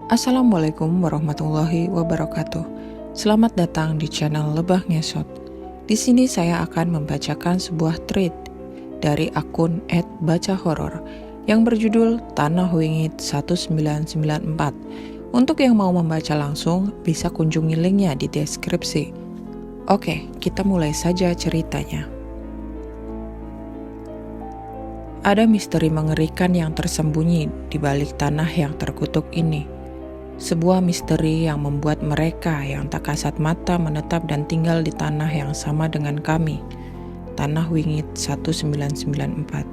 Assalamualaikum warahmatullahi wabarakatuh. Selamat datang di channel Lebah Ngesot. Di sini saya akan membacakan sebuah tweet dari akun @bacahoror yang berjudul Tanah Wingit 1994. Untuk yang mau membaca langsung, bisa kunjungi linknya di deskripsi. Oke, kita mulai saja ceritanya. Ada misteri mengerikan yang tersembunyi di balik tanah yang terkutuk ini. Sebuah misteri yang membuat mereka yang tak kasat mata menetap dan tinggal di tanah yang sama dengan kami. Tanah Wingit 1994.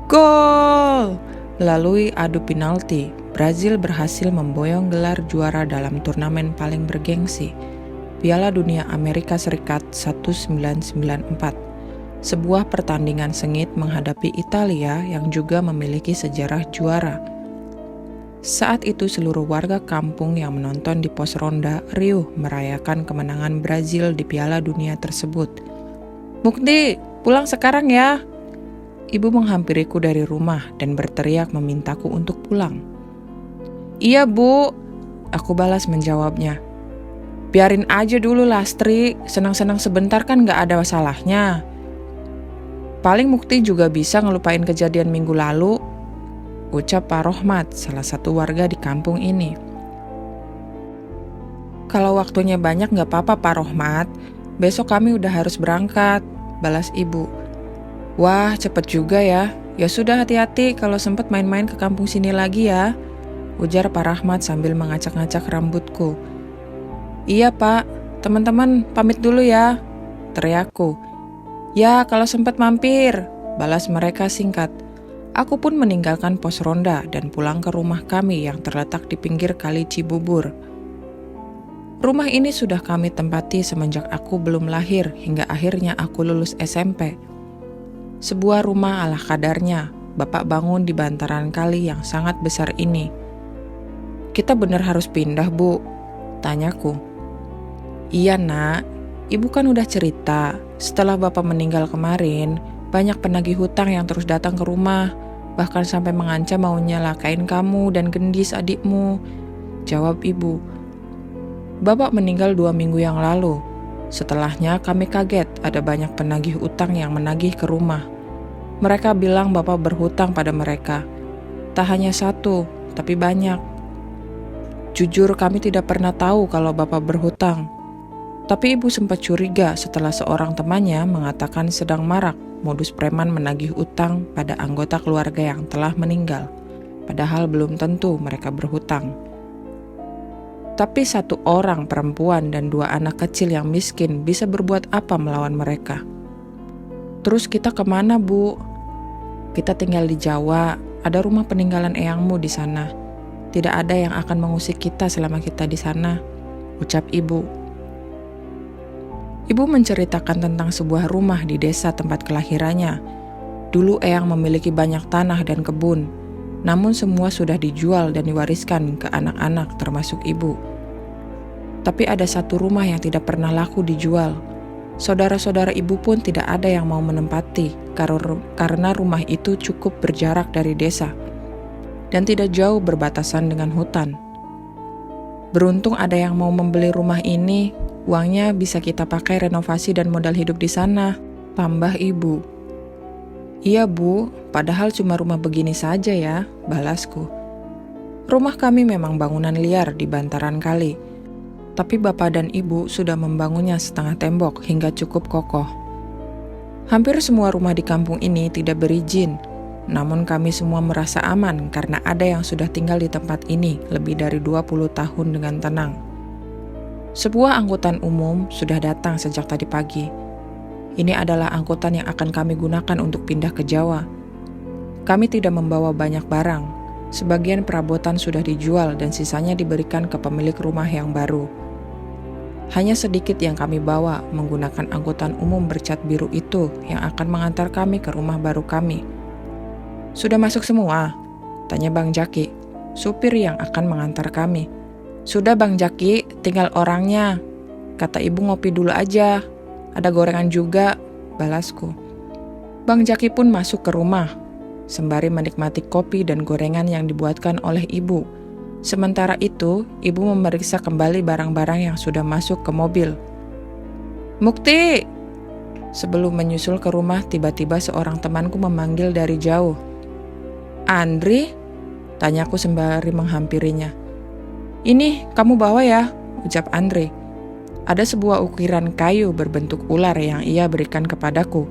Gol! Melalui adu penalti, Brazil berhasil memboyong gelar juara dalam turnamen paling bergengsi, Piala Dunia Amerika Serikat 1994. Sebuah pertandingan sengit menghadapi Italia yang juga memiliki sejarah juara. Saat itu seluruh warga kampung yang menonton di pos ronda riuh merayakan kemenangan Brazil di Piala Dunia tersebut. "Mukti, pulang sekarang ya!" Ibu menghampiriku dari rumah dan berteriak memintaku untuk pulang. "Iya, Bu," aku balas menjawabnya. "Biarin aja dulu Lastri, senang-senang sebentar kan gak ada masalahnya. Paling Mukti juga bisa ngelupain kejadian minggu lalu," ucap Pak Rohmat, salah satu warga di kampung ini. "Kalau waktunya banyak gak apa-apa Pak Rohmat, besok kami udah harus berangkat," balas ibu. "Wah, cepet juga ya. Ya sudah, hati-hati kalau sempat main-main ke kampung sini lagi ya," ujar Pak Rahmat sambil mengacak-ngacak rambutku. "Iya Pak, teman-teman pamit dulu ya," teriakku. "Ya, kalau sempat mampir," balas mereka singkat. Aku pun meninggalkan pos ronda dan pulang ke rumah kami yang terletak di pinggir Kali Cibubur. Rumah ini sudah kami tempati semenjak aku belum lahir hingga akhirnya aku lulus SMP. Sebuah rumah ala kadarnya, Bapak bangun di bantaran kali yang sangat besar ini. "Kita benar harus pindah, Bu?" tanyaku. "Iya nak, Ibu kan udah cerita, setelah Bapak meninggal kemarin, banyak penagih hutang yang terus datang ke rumah, bahkan sampai mengancam mau nyelakain kamu dan Gendis adikmu," jawab ibu. "Bapak meninggal 2 minggu yang lalu. Setelahnya kami kaget ada banyak penagih utang yang menagih ke rumah. Mereka bilang Bapak berhutang pada mereka. Tak hanya satu, tapi banyak. Jujur kami tidak pernah tahu kalau Bapak berhutang. Tapi ibu sempat curiga setelah seorang temannya mengatakan sedang marak modus preman menagih utang pada anggota keluarga yang telah meninggal, padahal belum tentu mereka berhutang. Tapi satu orang perempuan dan 2 anak kecil yang miskin bisa berbuat apa melawan mereka? Terus kita kemana, Bu? Kita tinggal di Jawa, ada rumah peninggalan eyangmu di sana. Tidak ada yang akan mengusik kita selama kita di sana," ucap ibu. Ibu menceritakan tentang sebuah rumah di desa tempat kelahirannya. Dulu eyang memiliki banyak tanah dan kebun, namun semua sudah dijual dan diwariskan ke anak-anak termasuk ibu. Tapi ada satu rumah yang tidak pernah laku dijual. Saudara-saudara ibu pun tidak ada yang mau menempati karena rumah itu cukup berjarak dari desa dan tidak jauh berbatasan dengan hutan. Beruntung ada yang mau membeli rumah ini, uangnya bisa kita pakai renovasi dan modal hidup di sana, tambah ibu. "Iya Bu, padahal cuma rumah begini saja ya," balasku. "Rumah kami memang bangunan liar di bantaran kali, tapi bapak dan ibu sudah membangunnya setengah tembok hingga cukup kokoh. Hampir semua rumah di kampung ini tidak berizin, namun kami semua merasa aman karena ada yang sudah tinggal di tempat ini lebih dari 20 tahun dengan tenang. Sebuah angkutan umum sudah datang sejak tadi pagi. Ini adalah angkutan yang akan kami gunakan untuk pindah ke Jawa. Kami tidak membawa banyak barang. Sebagian perabotan sudah dijual dan sisanya diberikan ke pemilik rumah yang baru. Hanya sedikit yang kami bawa menggunakan angkutan umum bercat biru itu yang akan mengantar kami ke rumah baru kami." "Sudah masuk semua?" tanya Bang Jaki, supir yang akan mengantar kami. "Sudah Bang Jaki, tinggal orangnya. Kata ibu ngopi dulu aja. Ada gorengan juga," balasku. Bang Jaki pun masuk ke rumah. sembari menikmati kopi dan gorengan yang dibuatkan oleh ibu. Sementara itu, ibu memeriksa kembali barang-barang yang sudah masuk ke mobil. "Mukti!" Sebelum menyusul ke rumah, tiba-tiba seorang temanku memanggil dari jauh. "Andri?" tanyaku sembari menghampirinya. "Ini, kamu bawa ya," ucap Andri. Ada sebuah ukiran kayu berbentuk ular yang ia berikan kepadaku.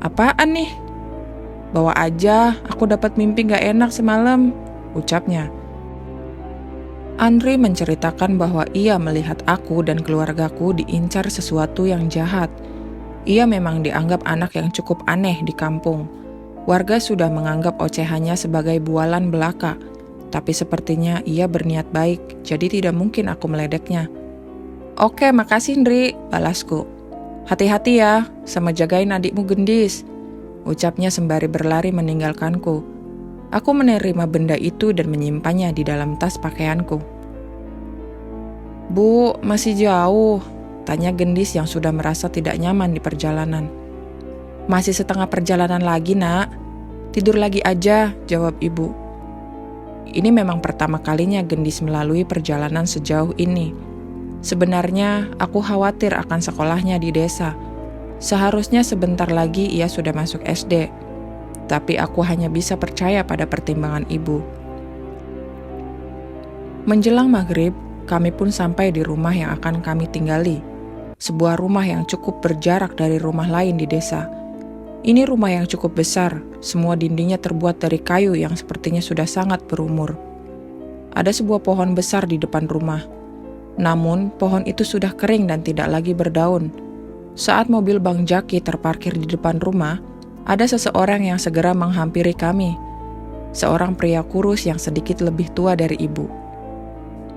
"Apaan nih?" "Bawa aja, aku dapat mimpi gak enak semalam," ucapnya. Andri menceritakan bahwa ia melihat aku dan keluargaku diincar sesuatu yang jahat. Ia memang dianggap anak yang cukup aneh di kampung. Warga sudah menganggap ocehannya sebagai bualan belaka, tapi sepertinya ia berniat baik, jadi tidak mungkin aku meledeknya. "Oke, makasih Ndri," balasku. "Hati-hati ya, sama jagain adikmu Gendis," ucapnya sembari berlari meninggalkanku. Aku menerima benda itu dan menyimpannya di dalam tas pakaianku. "Bu, masih jauh?" tanya Gendis yang sudah merasa tidak nyaman di perjalanan. "Masih setengah perjalanan lagi, Nak. Tidur lagi aja," jawab ibu. Ini memang pertama kalinya Gendis melalui perjalanan sejauh ini. Sebenarnya, aku khawatir akan sekolahnya di desa. Seharusnya sebentar lagi ia sudah masuk SD. Tapi aku hanya bisa percaya pada pertimbangan ibu. Menjelang maghrib, kami pun sampai di rumah yang akan kami tinggali. Sebuah rumah yang cukup berjarak dari rumah lain di desa. Ini rumah yang cukup besar, semua dindingnya terbuat dari kayu yang sepertinya sudah sangat berumur. Ada sebuah pohon besar di depan rumah. Namun, pohon itu sudah kering dan tidak lagi berdaun. Saat mobil Bang Jaki terparkir di depan rumah, ada seseorang yang segera menghampiri kami. Seorang pria kurus yang sedikit lebih tua dari ibu.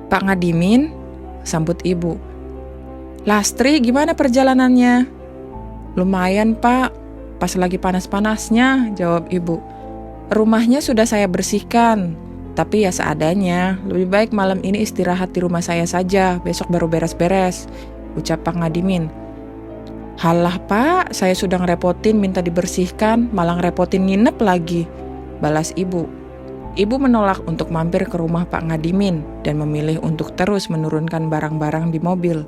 "Pak Ngadimin?" sambut ibu. "Lastri, gimana perjalanannya?" "Lumayan, Pak. Pas lagi panas-panasnya," jawab ibu. "Rumahnya sudah saya bersihkan, tapi ya seadanya. Lebih baik malam ini istirahat di rumah saya saja, besok baru beres-beres," ucap Pak Ngadimin. "Halah Pak, saya sudah ngerepotin minta dibersihkan, malah ngerepotin nginep lagi," balas ibu. Ibu menolak untuk mampir ke rumah Pak Ngadimin dan memilih untuk terus menurunkan barang-barang di mobil.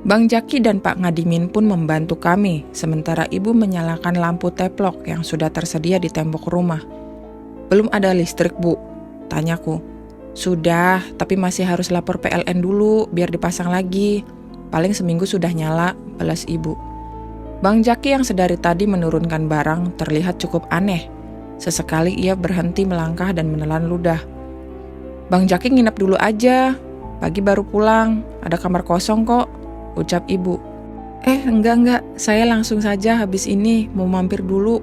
Bang Jaki dan Pak Ngadimin pun membantu kami, sementara ibu menyalakan lampu teplok yang sudah tersedia di tembok rumah. "Belum ada listrik, Bu?" tanyaku. "Sudah, tapi masih harus lapor PLN dulu biar dipasang lagi. Paling seminggu sudah nyala," balas ibu. Bang Jaki yang sedari tadi menurunkan barang terlihat cukup aneh. Sesekali ia berhenti melangkah dan menelan ludah. "Bang Jaki nginep dulu aja, pagi baru pulang, ada kamar kosong kok," ucap ibu. Enggak, saya langsung saja habis ini mau mampir dulu,"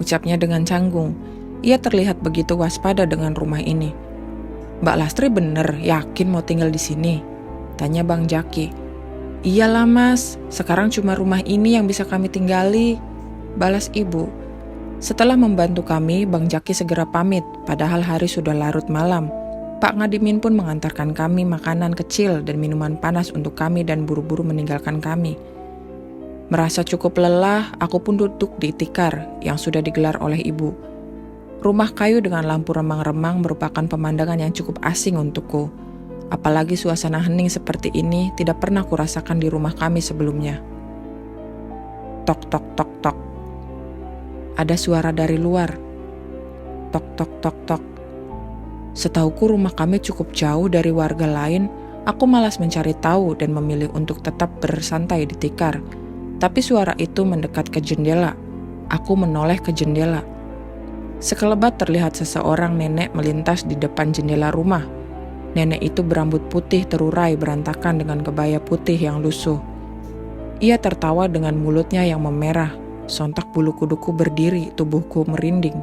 ucapnya dengan canggung. Ia terlihat begitu waspada dengan rumah ini. "Mbak Lastri bener yakin mau tinggal di sini?" tanya Bang Jaki. "Iyalah Mas, sekarang cuma rumah ini yang bisa kami tinggali," balas ibu. Setelah membantu kami, Bang Jaki segera pamit, padahal hari sudah larut malam. Pak Ngadimin pun mengantarkan kami makanan kecil dan minuman panas untuk kami dan buru-buru meninggalkan kami. Merasa cukup lelah, aku pun duduk di tikar yang sudah digelar oleh ibu. Rumah kayu dengan lampu remang-remang merupakan pemandangan yang cukup asing untukku. Apalagi suasana hening seperti ini tidak pernah kurasakan di rumah kami sebelumnya. Tok tok tok tok. Ada suara dari luar. Tok tok tok tok. Setauku rumah kami cukup jauh dari warga lain, aku malas mencari tahu dan memilih untuk tetap bersantai di tikar. Tapi suara itu mendekat ke jendela. Aku menoleh ke jendela. Sekelebat terlihat seseorang nenek melintas di depan jendela rumah. Nenek itu berambut putih terurai berantakan dengan kebaya putih yang lusuh. Ia tertawa dengan mulutnya yang memerah. Sontak bulu kuduku berdiri, tubuhku merinding.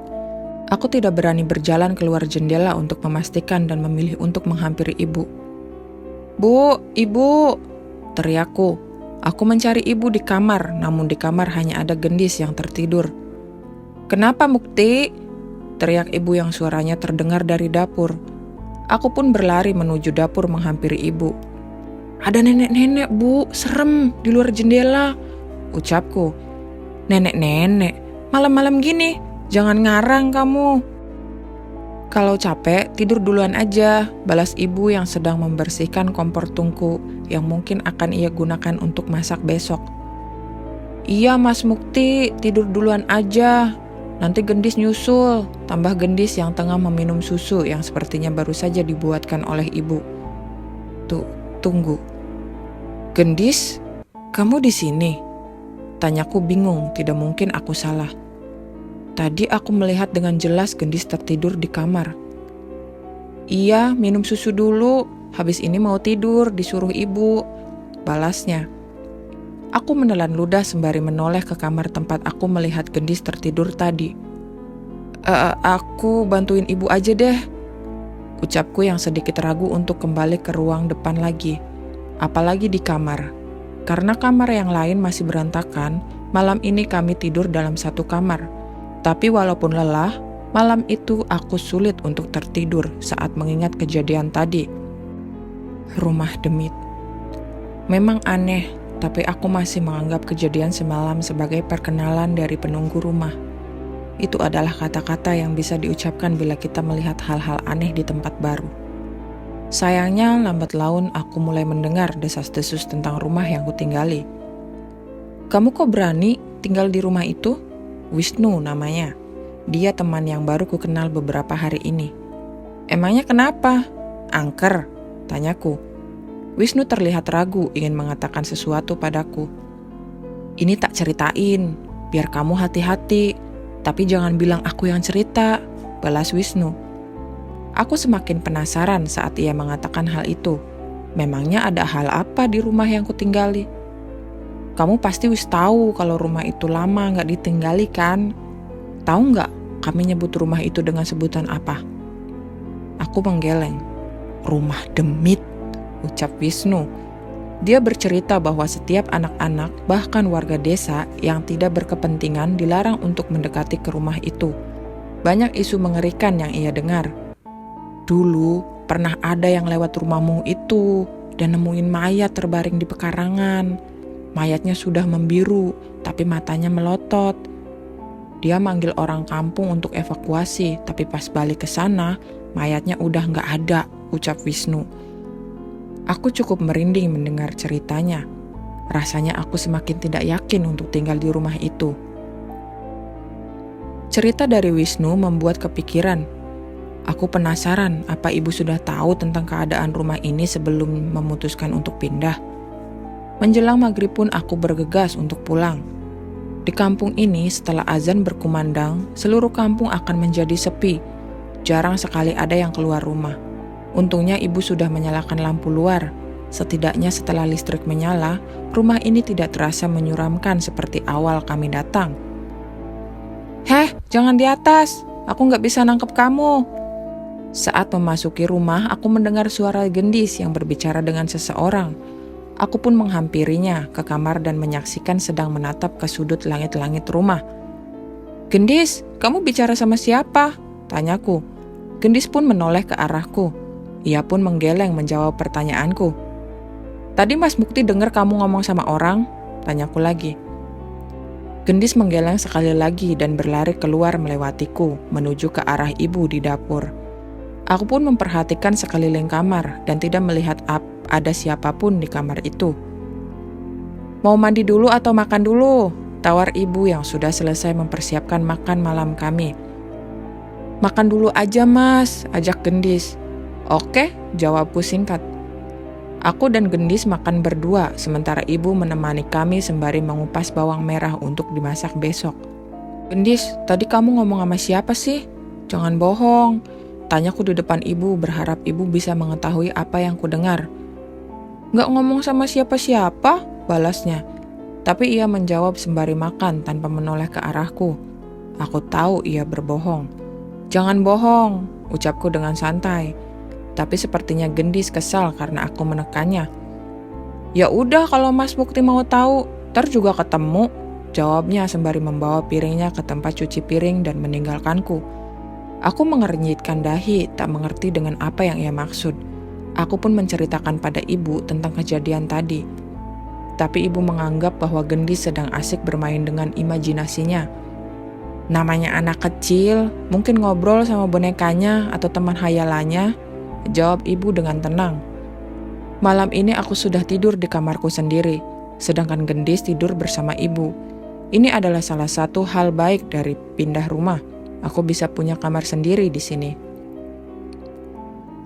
Aku tidak berani berjalan keluar jendela untuk memastikan dan memilih untuk menghampiri ibu. "Bu, ibu!" teriakku. Aku mencari ibu di kamar, namun di kamar hanya ada Gendis yang tertidur. "Kenapa Mukti?" teriak ibu yang suaranya terdengar dari dapur. Aku pun berlari menuju dapur menghampiri ibu. "Ada nenek-nenek, Bu, serem di luar jendela," ucapku. "Nenek-nenek? malam-malam gini, jangan ngarang kamu. Kalau capek, tidur duluan aja, balas ibu yang sedang membersihkan kompor tungku yang mungkin akan ia gunakan untuk masak besok. Iya Mas Mukti, tidur duluan aja. Nanti Gendis nyusul, tambah Gendis yang tengah meminum susu yang sepertinya baru saja dibuatkan oleh ibu. Tunggu. Gendis, kamu di sini? Tanyaku bingung, tidak mungkin aku salah. Tadi aku melihat dengan jelas Gendis tertidur di kamar. Iya, minum susu dulu, habis ini mau tidur, disuruh ibu, balasnya. Aku menelan ludah sembari menoleh ke kamar tempat aku melihat Gendis tertidur tadi. Aku bantuin ibu aja deh, ucapku yang sedikit ragu untuk kembali ke ruang depan lagi. Apalagi di kamar. Karena kamar yang lain masih berantakan, malam ini kami tidur dalam satu kamar. Tapi walaupun lelah, malam itu aku sulit untuk tertidur saat mengingat kejadian tadi. Rumah demit. Memang aneh, tapi aku masih menganggap kejadian semalam sebagai perkenalan dari penunggu rumah. Itu adalah kata-kata yang bisa diucapkan bila kita melihat hal-hal aneh di tempat baru. Sayangnya, lambat laun aku mulai mendengar desas-desus tentang rumah yang kutinggali. Kamu kok berani tinggal di rumah itu? Wisnu namanya. Dia teman yang baru ku kenal beberapa hari ini. Emangnya kenapa? Angker, tanyaku. Wisnu terlihat ragu ingin mengatakan sesuatu padaku. Ini tak ceritain, biar kamu hati-hati. Tapi jangan bilang aku yang cerita, balas Wisnu. Aku semakin penasaran saat ia mengatakan hal itu. Memangnya ada hal apa di rumah yang kutinggali? Kamu pasti wis tahu kalau rumah itu lama nggak ditinggali kan? Tahu nggak kami nyebut rumah itu dengan sebutan apa? Aku menggeleng. Rumah demit, ucap Wisnu. Dia bercerita bahwa setiap anak-anak, bahkan warga desa yang tidak berkepentingan dilarang untuk mendekati ke rumah itu. Banyak isu mengerikan yang ia dengar. Dulu pernah ada yang lewat rumahmu itu dan nemuin mayat terbaring di pekarangan. Mayatnya sudah membiru, tapi matanya melotot. Dia manggil orang kampung untuk evakuasi, tapi pas balik ke sana, mayatnya udah nggak ada, ucap Wisnu. Aku cukup merinding mendengar ceritanya. Rasanya aku semakin tidak yakin untuk tinggal di rumah itu. Cerita dari Wisnu membuat kepikiran. Aku penasaran apa ibu sudah tahu tentang keadaan rumah ini sebelum memutuskan untuk pindah. Menjelang maghrib pun aku bergegas untuk pulang. Di kampung ini setelah azan berkumandang, seluruh kampung akan menjadi sepi. Jarang sekali ada yang keluar rumah. Untungnya ibu sudah menyalakan lampu luar. Setidaknya setelah listrik menyala, rumah ini tidak terasa menyuramkan seperti awal kami datang. Heh, jangan di atas. Aku nggak bisa nangkep kamu. Saat memasuki rumah, aku mendengar suara Gendis yang berbicara dengan seseorang. Aku pun menghampirinya ke kamar dan menyaksikan sedang menatap ke sudut langit-langit rumah. Gendis, kamu bicara sama siapa? Tanyaku. Gendis pun menoleh ke arahku. Ia pun menggeleng menjawab pertanyaanku. Tadi Mas Mukti dengar kamu ngomong sama orang? Tanyaku lagi. Gendis menggeleng sekali lagi dan berlari keluar melewatiku, menuju ke arah ibu di dapur. Aku pun memperhatikan sekeliling kamar dan tidak melihat ada siapapun di kamar itu. Mau mandi dulu atau makan dulu? Tawar ibu yang sudah selesai mempersiapkan makan malam kami. Makan dulu aja Mas, ajak Gendis. Oke, jawabku singkat. Aku dan Gendis makan berdua, sementara ibu menemani kami sembari mengupas bawang merah untuk dimasak besok. Gendis, tadi kamu ngomong sama siapa sih? Jangan bohong. Tanyaku di depan ibu, berharap ibu bisa mengetahui apa yang kudengar. Nggak ngomong sama siapa-siapa, balasnya. Tapi ia menjawab sembari makan tanpa menoleh ke arahku. Aku tahu ia berbohong. Jangan bohong, ucapku dengan santai. Tapi sepertinya Gendis kesal karena aku menekannya. Ya udah kalau Mas Mukti mau tahu, ntar juga ketemu, jawabnya sembari membawa piringnya ke tempat cuci piring dan meninggalkanku. Aku mengernyitkan dahi, tak mengerti dengan apa yang ia maksud. Aku pun menceritakan pada ibu tentang kejadian tadi. Tapi ibu menganggap bahwa Gendis sedang asik bermain dengan imajinasinya. Namanya anak kecil, mungkin ngobrol sama bonekanya atau teman hayalannya, jawab ibu dengan tenang. Malam ini aku sudah tidur di kamarku sendiri, sedangkan Gendis tidur bersama ibu. Ini adalah salah satu hal baik dari pindah rumah. Aku bisa punya kamar sendiri di sini.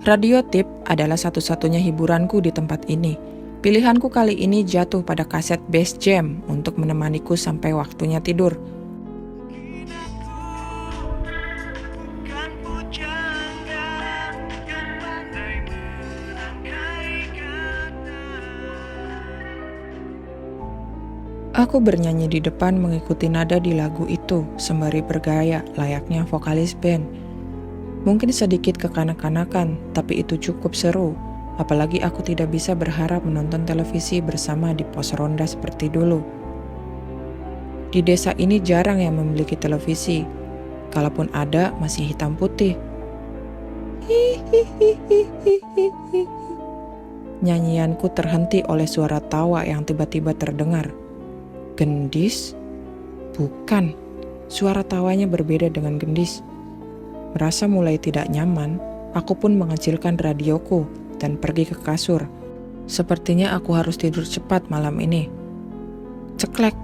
Radio tip adalah satu-satunya hiburanku di tempat ini. Pilihanku kali ini jatuh pada kaset Bass Jam untuk menemaniku sampai waktunya tidur. Aku bernyanyi di depan mengikuti nada di lagu itu sembari bergaya layaknya vokalis band. Mungkin sedikit kekanak-kanakan, tapi itu cukup seru. Apalagi aku tidak bisa berharap menonton televisi bersama di pos ronda seperti dulu. Di desa ini jarang yang memiliki televisi. Kalaupun ada, masih hitam putih. Nyanyianku terhenti oleh suara tawa yang tiba-tiba terdengar. Gendis? Bukan, suara tawanya berbeda dengan Gendis. Merasa mulai tidak nyaman, aku pun mengecilkan radioku dan pergi ke kasur. Sepertinya aku harus tidur cepat malam ini. Ceklek,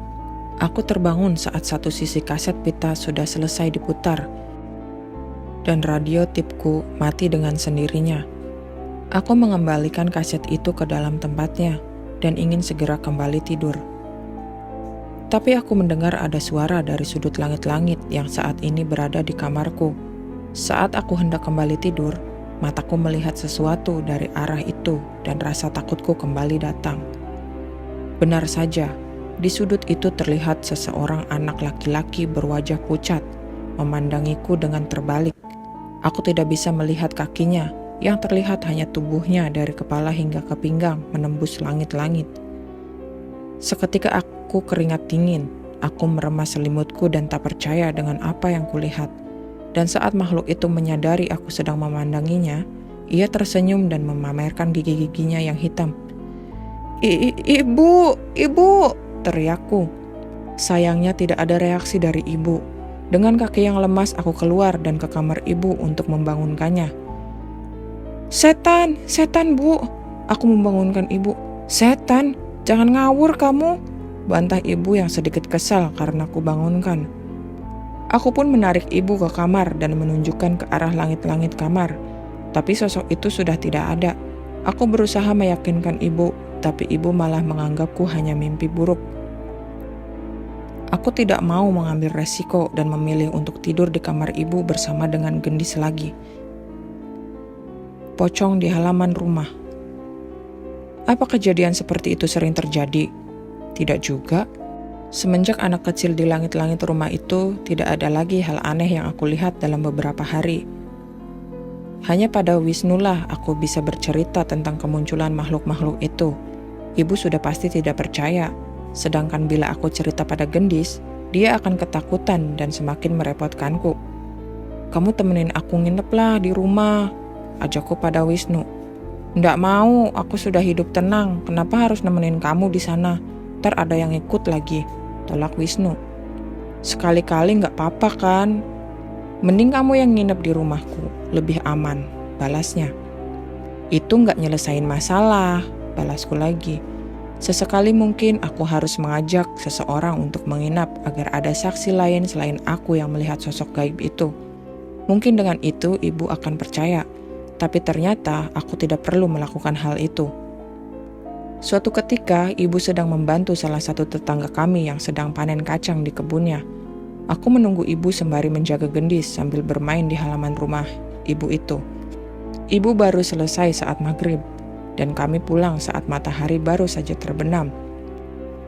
aku terbangun saat satu sisi kaset pita sudah selesai diputar. Dan radio tipku mati dengan sendirinya. Aku mengembalikan kaset itu ke dalam tempatnya dan ingin segera kembali tidur. Tapi aku mendengar ada suara dari sudut langit-langit yang saat ini berada di kamarku. Saat aku hendak kembali tidur, mataku melihat sesuatu dari arah itu dan rasa takutku kembali datang. Benar saja, di sudut itu terlihat seseorang anak laki-laki berwajah pucat, memandangiku dengan terbalik. Aku tidak bisa melihat kakinya, yang terlihat hanya tubuhnya dari kepala hingga ke pinggang menembus langit-langit. Seketika aku keringat dingin, aku meremas selimutku dan tak percaya dengan apa yang kulihat. Dan saat makhluk itu menyadari aku sedang memandanginya, ia tersenyum dan memamerkan gigi-giginya yang hitam. Ibu, teriakku. Sayangnya tidak ada reaksi dari ibu. Dengan kaki yang lemas aku keluar dan ke kamar ibu untuk membangunkannya. Setan, bu, aku membangunkan ibu. Setan? Jangan ngawur kamu, bantah ibu yang sedikit kesal karena ku bangunkan. Aku pun menarik ibu ke kamar dan menunjukkan ke arah langit-langit kamar. Tapi sosok itu sudah tidak ada. Aku berusaha meyakinkan ibu, tapi ibu malah menganggapku hanya mimpi buruk. Aku tidak mau mengambil resiko dan memilih untuk tidur di kamar ibu bersama dengan Gendis lagi. Pocong di halaman rumah. Apa kejadian seperti itu sering terjadi? Tidak juga. Semenjak anak kecil di langit-langit rumah itu, tidak ada lagi hal aneh yang aku lihat dalam beberapa hari. Hanya pada Wisnulah aku bisa bercerita tentang kemunculan makhluk-makhluk itu. Ibu sudah pasti tidak percaya, sedangkan bila aku cerita pada Gendis, dia akan ketakutan dan semakin merepotkanku. Kamu temenin aku nginep lah di rumah, ajakku pada Wisnu. Nggak mau, aku sudah hidup tenang. Kenapa harus nemenin kamu di sana? Ntar ada yang ikut lagi, tolak Wisnu. Sekali-kali nggak apa-apa kan? Mending kamu yang nginep di rumahku, lebih aman, balasnya. Itu nggak nyelesain masalah, balasku lagi. Sesekali mungkin aku harus mengajak seseorang untuk menginap agar ada saksi lain selain aku yang melihat sosok gaib itu. Mungkin dengan itu ibu akan percaya. Tapi ternyata aku tidak perlu melakukan hal itu. Suatu ketika, ibu sedang membantu salah satu tetangga kami yang sedang panen kacang di kebunnya. Aku menunggu ibu sembari menjaga Gendis sambil bermain di halaman rumah ibu itu. Ibu baru selesai saat maghrib, dan kami pulang saat matahari baru saja terbenam.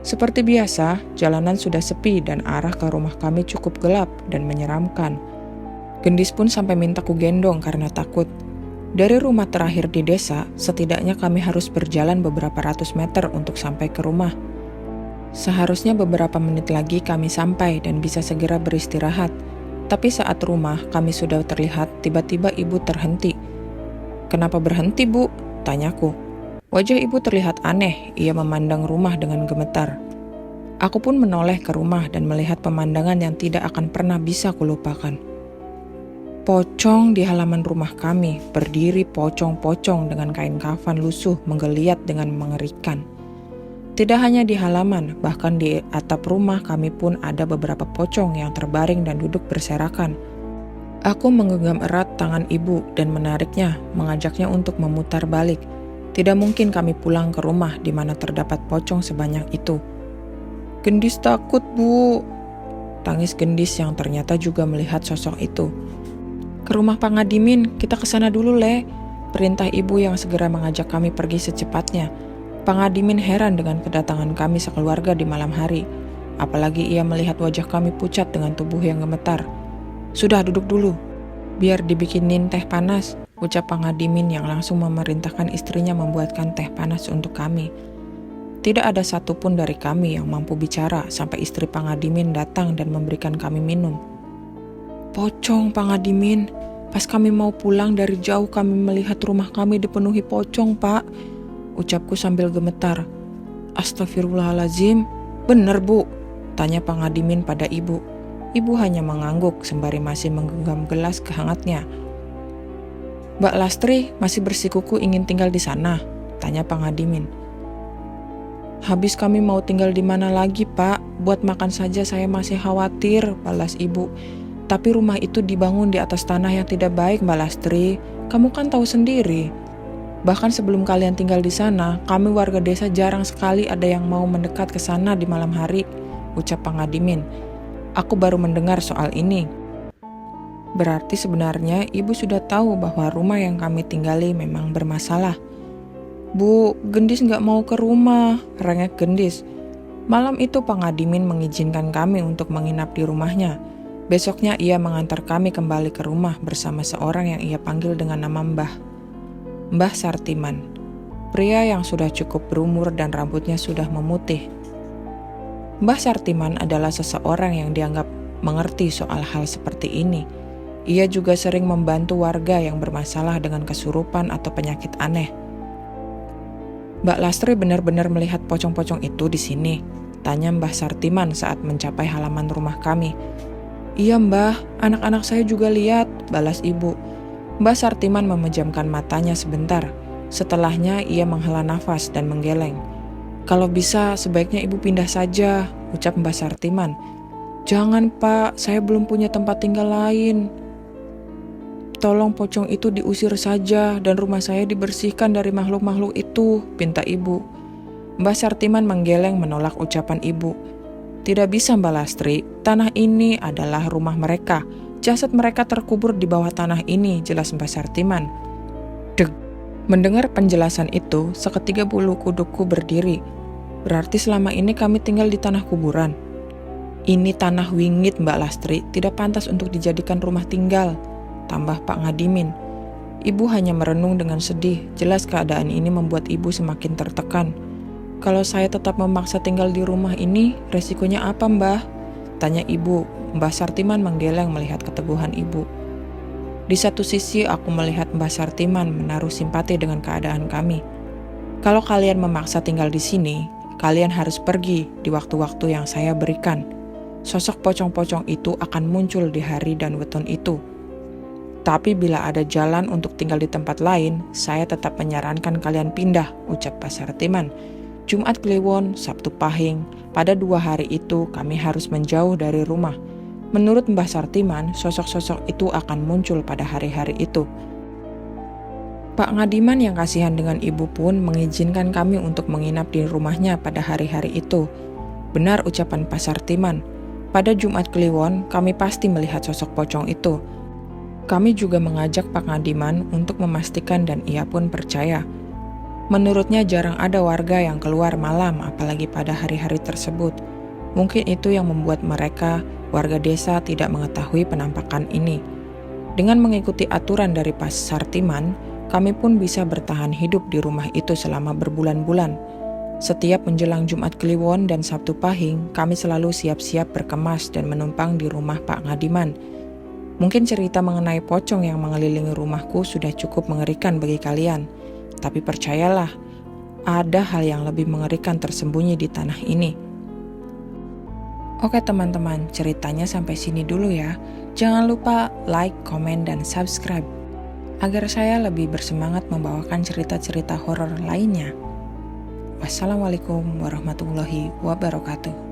Seperti biasa, jalanan sudah sepi dan arah ke rumah kami cukup gelap dan menyeramkan. Gendis pun sampai minta ku gendong karena takut. Dari rumah terakhir di desa, setidaknya kami harus berjalan beberapa ratus meter untuk sampai ke rumah. Seharusnya beberapa menit lagi kami sampai dan bisa segera beristirahat. Tapi saat rumah kami sudah terlihat, tiba-tiba ibu terhenti. Kenapa berhenti, Bu? Tanyaku. Wajah ibu terlihat aneh, ia memandang rumah dengan gemetar. Aku pun menoleh ke rumah dan melihat pemandangan yang tidak akan pernah bisa kulupakan. Pocong di halaman rumah kami berdiri pocong-pocong dengan kain kafan lusuh menggeliat dengan mengerikan. Tidak hanya di halaman, bahkan di atap rumah kami pun ada beberapa pocong yang terbaring dan duduk berserakan. Aku menggenggam erat tangan ibu dan menariknya, mengajaknya untuk memutar balik. Tidak mungkin kami pulang ke rumah di mana terdapat pocong sebanyak itu. "Gendis takut, Bu," tangis Gendis yang ternyata juga melihat sosok itu. "Ke rumah Pak Ngadimin, kita kesana dulu, Le," perintah ibu yang segera mengajak kami pergi secepatnya. Pak Ngadimin heran dengan kedatangan kami sekeluarga di malam hari. Apalagi ia melihat wajah kami pucat dengan tubuh yang gemetar. "Sudah, duduk dulu. Biar dibikinin teh panas," ucap Pak Ngadimin yang langsung memerintahkan istrinya membuatkan teh panas untuk kami. Tidak ada satupun dari kami yang mampu bicara sampai istri Pak Ngadimin datang dan memberikan kami minum. "Pocong, Pak Ngadimin. Pas kami mau pulang dari jauh kami melihat rumah kami dipenuhi pocong, Pak," ucapku sambil gemetar. "Astagfirullahalazim. Bener, Bu?" tanya Pak Ngadimin pada ibu. Ibu hanya mengangguk sembari masih menggenggam gelas kehangatnya. "Mbak Lastri masih bersikuku ingin tinggal di sana?" tanya Pak Ngadimin. "Habis kami mau tinggal di mana lagi, Pak? Buat makan saja saya masih khawatir," balas ibu. "Tapi rumah itu dibangun di atas tanah yang tidak baik, Mbak Lastri. Kamu kan tahu sendiri. Bahkan sebelum kalian tinggal di sana, kami warga desa jarang sekali ada yang mau mendekat ke sana di malam hari," ucap Pak Ngadimin. "Aku baru mendengar soal ini." Berarti sebenarnya ibu sudah tahu bahwa rumah yang kami tinggali memang bermasalah. "Bu, Gendis nggak mau ke rumah," rengek Gendis. Malam itu Pak Ngadimin mengizinkan kami untuk menginap di rumahnya. Besoknya ia mengantar kami kembali ke rumah bersama seorang yang ia panggil dengan nama Mbah Sartiman. Pria yang sudah cukup berumur dan rambutnya sudah memutih. Mbah Sartiman adalah seseorang yang dianggap mengerti soal hal seperti ini. Ia juga sering membantu warga yang bermasalah dengan kesurupan atau penyakit aneh. "Mbak Lastri benar-benar melihat pocong-pocong itu di sini?" tanya Mbah Sartiman saat mencapai halaman rumah kami. "Iya, Mbah, anak-anak saya juga lihat," balas ibu. Mbah Sartiman memejamkan matanya sebentar. Setelahnya ia menghela nafas dan menggeleng. "Kalau bisa sebaiknya ibu pindah saja," ucap Mbah Sartiman. "Jangan, Pak, saya belum punya tempat tinggal lain. Tolong pocong itu diusir saja dan rumah saya dibersihkan dari makhluk-makhluk itu," pinta ibu. Mbah Sartiman menggeleng menolak ucapan ibu. "Tidak bisa, Mbak Lastri, tanah ini adalah rumah mereka. Jasad mereka terkubur di bawah tanah ini," jelas Mbah Sartiman. Deg. Mendengar penjelasan itu, seketika bulu kudukku berdiri. Berarti selama ini kami tinggal di tanah kuburan. "Ini tanah wingit, Mbak Lastri, tidak pantas untuk dijadikan rumah tinggal," tambah Pak Ngadimin. Ibu hanya merenung dengan sedih. Jelas keadaan ini membuat ibu semakin tertekan. "Kalau saya tetap memaksa tinggal di rumah ini, resikonya apa, Mbah?" tanya ibu. Mbah Sartiman menggeleng melihat keteguhan ibu. Di satu sisi aku melihat Mbah Sartiman menaruh simpati dengan keadaan kami. "Kalau kalian memaksa tinggal di sini, kalian harus pergi di waktu-waktu yang saya berikan. Sosok pocong-pocong itu akan muncul di hari dan weton itu. Tapi bila ada jalan untuk tinggal di tempat lain, saya tetap menyarankan kalian pindah," ucap Pak Sartiman. Jumat Kliwon, Sabtu Pahing, pada 2 hari itu kami harus menjauh dari rumah. Menurut Mbah Sartiman, sosok-sosok itu akan muncul pada hari-hari itu. Pak Ngadiman yang kasihan dengan ibu pun mengizinkan kami untuk menginap di rumahnya pada hari-hari itu. Benar ucapan Pak Sartiman. Pada Jumat Kliwon, kami pasti melihat sosok pocong itu. Kami juga mengajak Pak Ngadiman untuk memastikan dan ia pun percaya. Menurutnya jarang ada warga yang keluar malam apalagi pada hari-hari tersebut. Mungkin itu yang membuat mereka, warga desa, tidak mengetahui penampakan ini. Dengan mengikuti aturan dari Pak Sartiman, kami pun bisa bertahan hidup di rumah itu selama berbulan-bulan. Setiap menjelang Jumat Kliwon dan Sabtu Pahing, kami selalu siap-siap berkemas dan menumpang di rumah Pak Ngadiman. Mungkin cerita mengenai pocong yang mengelilingi rumahku sudah cukup mengerikan bagi kalian. Tapi percayalah, ada hal yang lebih mengerikan tersembunyi di tanah ini. Oke teman-teman, ceritanya sampai sini dulu ya. Jangan lupa like, komen, dan subscribe agar saya lebih bersemangat membawakan cerita-cerita horor lainnya. Wassalamualaikum warahmatullahi wabarakatuh.